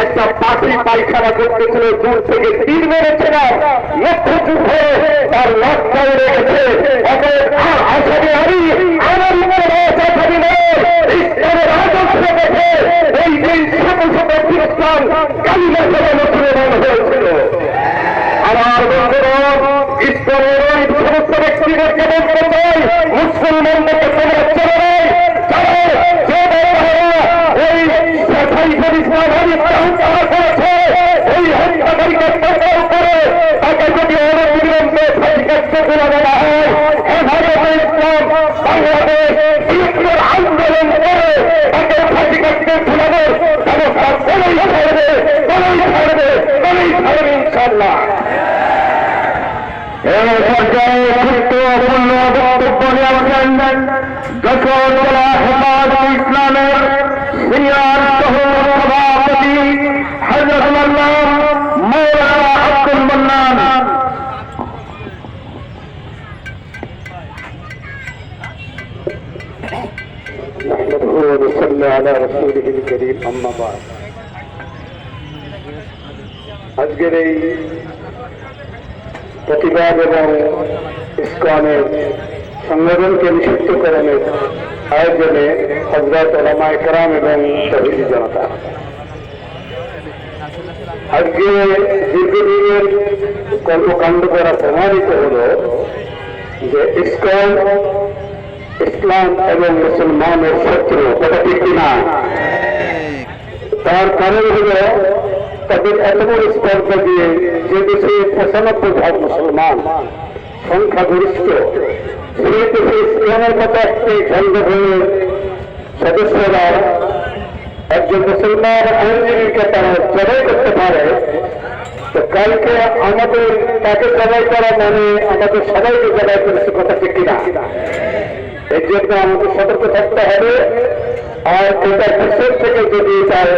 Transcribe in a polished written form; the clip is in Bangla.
একটা পাখি পায়খানা করতেছিল, দূর থেকে তীর মেরেছিলাম, লক্ষ্য যুদ্ধে তার লক্ষ্য রেখেছে। অতএব আর আসামি আমি আমার উপরে আসামি নয়, ইসলামের আদর্শ দেখে এই দিন শত শত খ্রিস্টান কালিমা পড়ে মুসলমান হয়েছিল। আমার বন্ধুরা, ইসলামের ওই সমস্ত ব্যক্তিদেরকে বলতে চাই, মুসলমানদেরকে তোমরা চলে নেই, ওই হত্যাকারীকে সরকার করে তাকে যদি অনবিলম্বে ফাঁসিকাষ্ঠে তুলে দেওয়া হয়, হেফাজতে ইসলাম বাংলাদেশ ইসলামের আন্দোলন করে তাকে ফাঁসিকাষ্ঠে তুলে দেয়, ব্যবস্থা করেই ছাড়বে, করেই ছাড়বে, করেই ছাড়বে ইনশাআল্লাহ। এই পর্যায়ে গুরুত্বপূর্ণ বক্তব্য নিয়েছেন যশোর জেলা হেফাজতে ইসলামের সিনিয়র সভাপতি হযরত মাওলানা আব্দুল মান্নান। আজকের এই প্রতিবাদ এবং ইসকনের সংগঠনকে নিষিদ্ধকরণের আয়োজনে হযরত উলামায়ে কেরাম এবং শহীদ জনতা, আজকে দীর্ঘদিনের কর্মকাণ্ড দ্বারা প্রমাণিত হল যে ইসকন ইসলাম এবং মুসলমানের শত্রু, কথা ঠিক কিনা? তার কারণ হল তাদের এত বড় স্পর্ধা দিয়ে যে দেশে ৯৫% মুসলমান সংখ্যাগরিষ্ঠ, সেই দেশে ইসলামের মতো একটি সংগঠনের সদস্যরা একজন মুসলমান আইনজীবীকে তারা জবাই করতে পারে, তো কালকে আমাদের তাকে জবাই করা মানে আমাদের সবাইকে জবাই করেছে, কথা ঠিক কিনা? এর জন্য আমাদের সতর্ক থাকতে হবে। আর এটা দেশের থেকে যদি তার